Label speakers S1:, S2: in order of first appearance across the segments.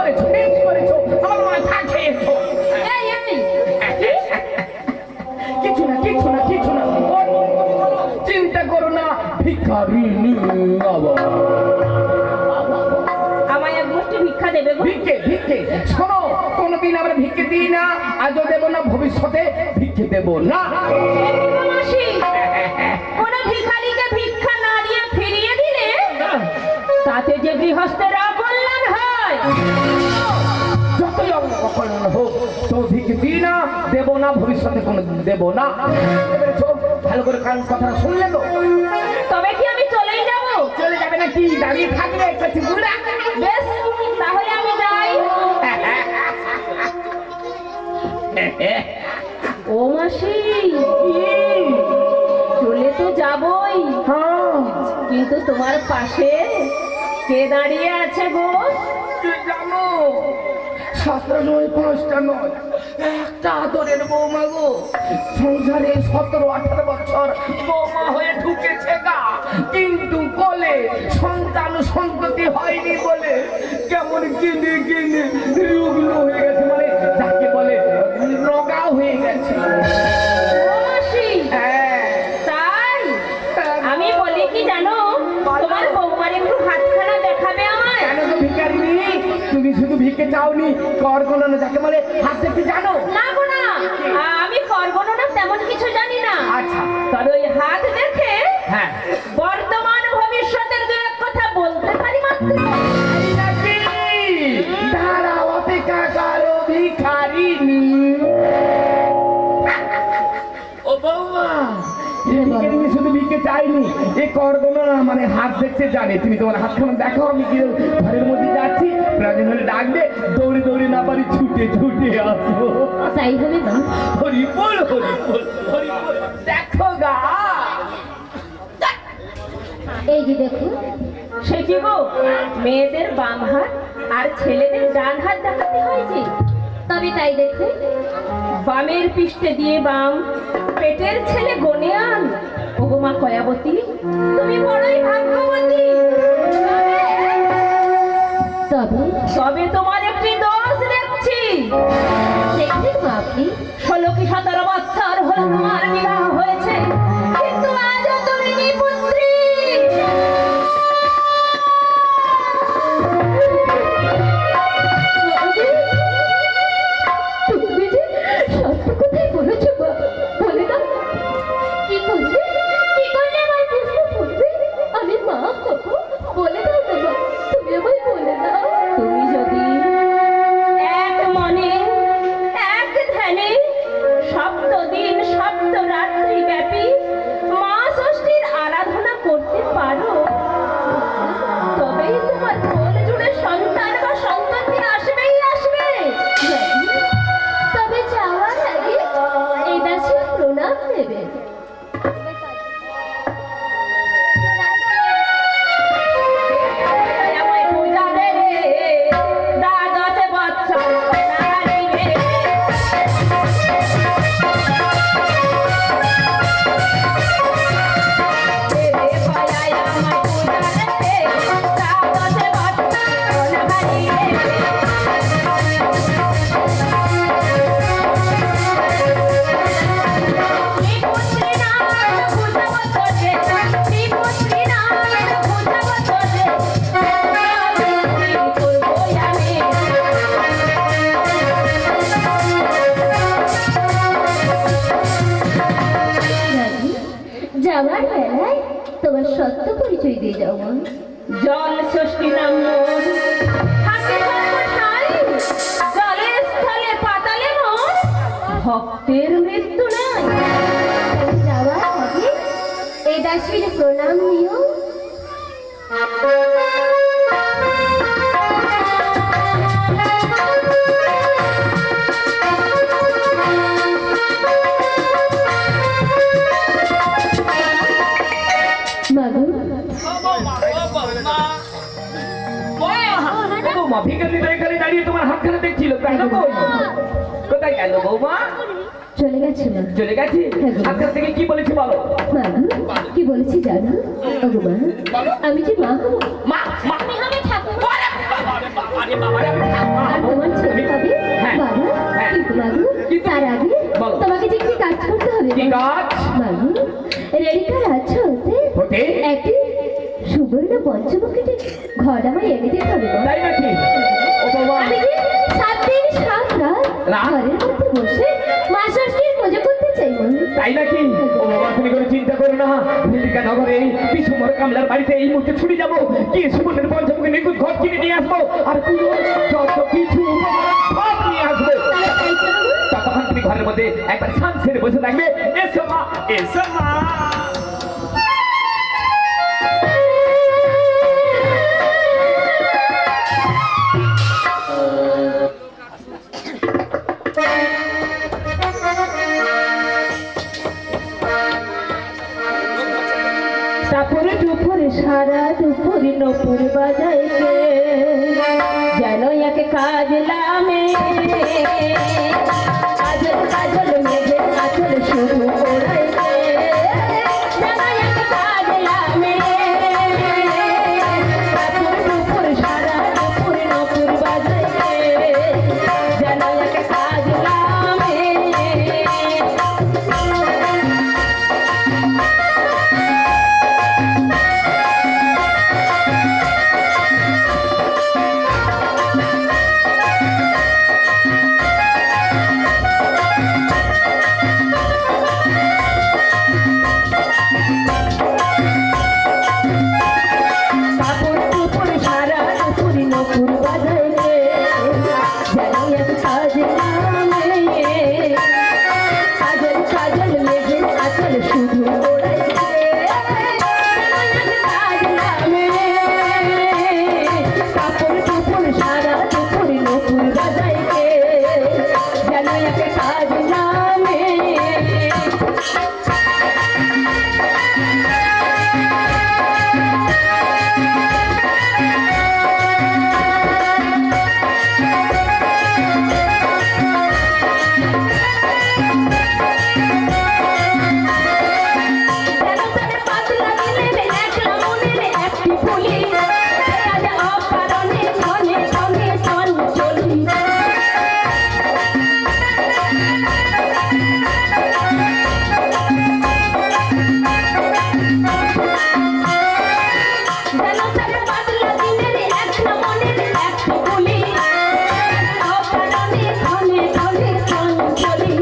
S1: করেছো বেশ করেছো আমার মাথা খেয়েছো। কিছু না কিছু না কিছু না, চিন্তা করো না ভিখারিনী।
S2: আমায় এক মুষ্টি ভিক্ষা দেবে গো?
S1: ভিক্ষে ভিক্ষে শোনো, কোনোদিন আমরা ভিক্ষে দিই না, আজও দেবো না, ভবিষ্যতে ভিক্ষে দেবো না।
S2: মাসি, কোন ভিখারিকে ভিক্ষা না দিয়ে ফিরিয়ে দিলে তাতে যে গৃহস্থের অকল্যাণ হয়।
S1: যতই অকল্যাণ হোক তো ভিক্ষে দিই না, দেবো না, ভবিষ্যতে কোনোদিন দেবো না। ভালো করে কান কথাটা শুনলে তো?
S2: তবে কি আমি চলেই যাব?
S1: চলে যাবে না কি, দাঁড়িয়ে থাকবে?
S2: বেশ, তাহলে আমি যাই। ও মাসি, চলে তো যাবই, কিন্তু তোমার পাশে কে দাঁড়িয়ে আছে গো?
S1: জানো, শাস্ত্র নয়, পাঁচটা নয়, একটা আদরের বৌমা গো। সংসারে 17-18 বছর বৌমা হয়ে ঢুকেছে গা, কিন্তু বলে সন্তান সন্ততি হয়নি বলে কেমন কিনে কিনে রুগ্ন হয়ে গেছে, মানে যাকে বলে রোগা হয়ে গেছে।
S2: তাই আমি বলি কি জানো, তোমার বৌমার একটু হাতখানা দেখাবে আমায়?
S1: কেন তো ভিখারিনী, তুমি শুধু ভিক্ষে চাওনি, কর গণনা যাকে বলে হাত দেখতে জানো?
S2: না গো না, আমি কর গণনা তেমন কিছু জানি না।
S1: আচ্ছা,
S2: তবে ওই হাত দেখে
S1: হ্যাঁ
S2: বর্তমান ভবিষ্যতের দু এক কথা বলতে পারি মাত্র।
S1: দাঁড়াও, অপেক্ষা করো ভিখারিনী। ও বৌমা, ভিখারিনী শুধু ভিক্ষে চাইনি, এ কর গণনা মানে হাত দেখতে জানে। তুমি তোমার হাতখানা দেখো, আমি কি ঘরের মধ্যে যাচ্ছি, প্রয়োজন হলে ডাকবে, দৌড়ে দৌড়ে না পারি ছুটে ছুটে আসবো।
S2: তাই হবে না?
S1: হরি বল হরি বল হরি বল। দেখো গা,
S2: এই যে দেখো। সে কি গো, মেয়েদের বাম হাত আর ছেলেদের ডান হাত দেখাতে হয়েছে? তবে তাই দেখো, বামের পৃষ্ঠে দিয়ে বাম, পেটের ছেলে গনে আন। ওগো মা কয়াবতী, তুমি বড়ই ভাগ্যবতী। তবে তোমার একটি দোষ দেখছি। দেখছি আপনি 16 কি 17 বছর হলো তোমার বিবাহ হয়েছে, কিন্তু আজও তুমি নিপুত্রী। তুমি যদি এক মনে এক ধ্যানে সপ্তদিন সপ্তরাত্রি ব্যাপী মা ষষ্ঠীর আরাধনা করতে পারো, তবেই তোমার কোল জুড়ে সন্তান বা সন্ততি আসবেই আসবে। তবে যাওয়ার আগে এই দাসীর প্রণাম দেবেন।
S3: যাওয়ার বেলায় তোমার সত্য পরিচয় দিয়ে যাও।
S2: জল ষষ্ঠী নাম মন, হাতে ঠাই, জলে স্থলে পাতালে মন, ভক্তের মৃত্যু নাই।
S3: যাওয়ার আগে এই দাসীর প্রণাম নিও।
S1: ভিখারিনী দাঁড়িয়ে তোমার হাতখানা দেখছিল, কোথায় গেল বৌমা?
S3: চলে গেছে মা।
S1: চলে গেছে? হাতখানা থেকে কি বলেছে বলো?
S3: কি বলেছি জানো? আমি যে মা হবো।
S1: মা মা
S3: আমি হবে ঠাকুর।
S1: আরে বাবা রে, আমি ঠাকুমা
S3: বাবু তার আগে
S1: বলো।
S3: তোমাকে যে কি কাজ করতে হবে
S1: কি কাজ?
S3: বাবু রেডিকার আছে
S1: হতে?
S3: একটি সুবর্ণ পঞ্চমুখীতে ঘর আমায় এনে দিতে হবে গো।
S1: তাই নাকি? ও বাবা,
S3: আমি যে 7 দিন 7 রাত
S1: রাত?
S3: ঘরের মধ্যে বসে মা ষষ্ঠীর পুজো করতে চাই মা।
S1: তাই নাকি? ও বাবা, তুমি কোনো চিন্তা করো না। নীলিকা নগরে এই বিশ্বমর কামলার বাড়িতে এই মুহূর্তে ছুটে যাবো, গিয়ে সুবর্ণের পঞ্চমুখী নিখুঁত ঘর কিনে নিয়ে আসবো, আর পুজো যত কিছু সব নিয়ে আসবো।
S3: তাই চলো গো।
S1: ততক্ষণ তুমি ঘরের মধ্যে একবার শান্ত ছেড়ে বসে থাকবে। এসো মা, এসো মা।
S2: তারপরে দুপুরে সারা দুপুরে নপুর বাজাইকে যেন একে কাজ লামে কাজল কাজল মেঘে কাজল শুরু করাইছে যেন একে কাজ লামে তারপরে দুপুর সারা দুপুরে নপুর বাজাইকে যেন একে কাজ লামে কাপড় টুপুর সারা দুপুরি নপুর বাজাইছে যেন এক কাজ নামে কাজল কাজল মেঘে আচল শুধু ওড়াইছে যেন এক কাজ নামে কাপড় টুপুর সারা দুপুরি নপুর বাজাইছে যেন এক কাজ নামে যেন তারে পাতলা দিলে একলা মনের একটি ফুলি আজ অকারণে ক্ষণে ক্ষণে চঞ্চলি যেন তারে পাতলা দিলে একলা মনের একটি ফুলি অকারণে ক্ষণে ক্ষণে চঞ্চলি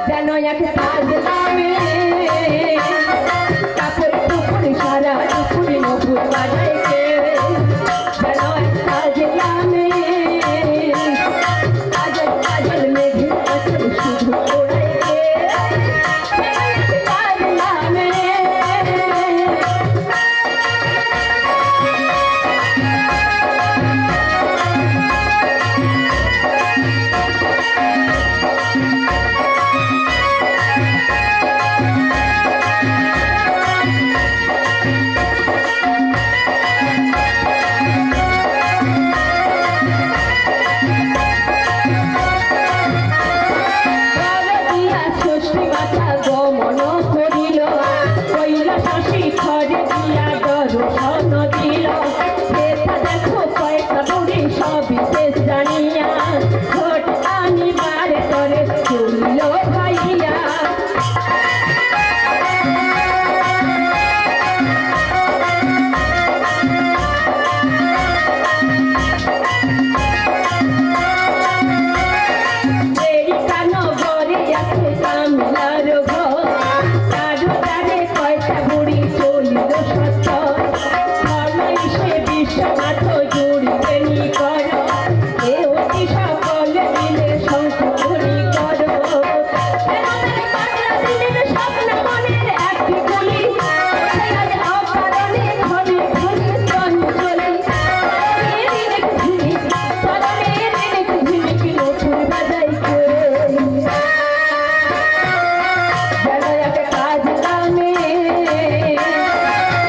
S2: যেন এক কাজ নামে কাপড় টুপুরি সারা টুপুরি নপুর বাজাইছে যেন এক কাজ নামে কাজল কাজল মেঘে আচল শুধু ওড়াইছে যেন এক কাজ নামে দিয়া ষষ্ঠী মাথা গমন করিল কইল শশী ঘরে দিয়া দর্শন দিল দেখা দেখো কয়েকটা বুড়ি সবই শেষ জানিয়া ঘট আনিবার করে চলিল ভাইয়া রেডিকা নগরে আছে কামলার ঘর তারু তারে কয়টা বুড়ি চলিল সত্য ধর্মই সে বিশ্বনাথ জুড়িতে নিকর এ অতি সকলে মিলে সংশোধনী কর স্বপ্ন মনের একটি গুলি আজ অকারণে ঘরে ঘরে চঞ্চলি ঝিলিক নতুন বাজাইছে যেন এক কাজ নামে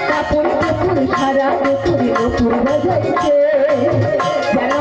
S2: কাপড় টুপুর সারা দুপুরি নতুন বাজাইছে যেন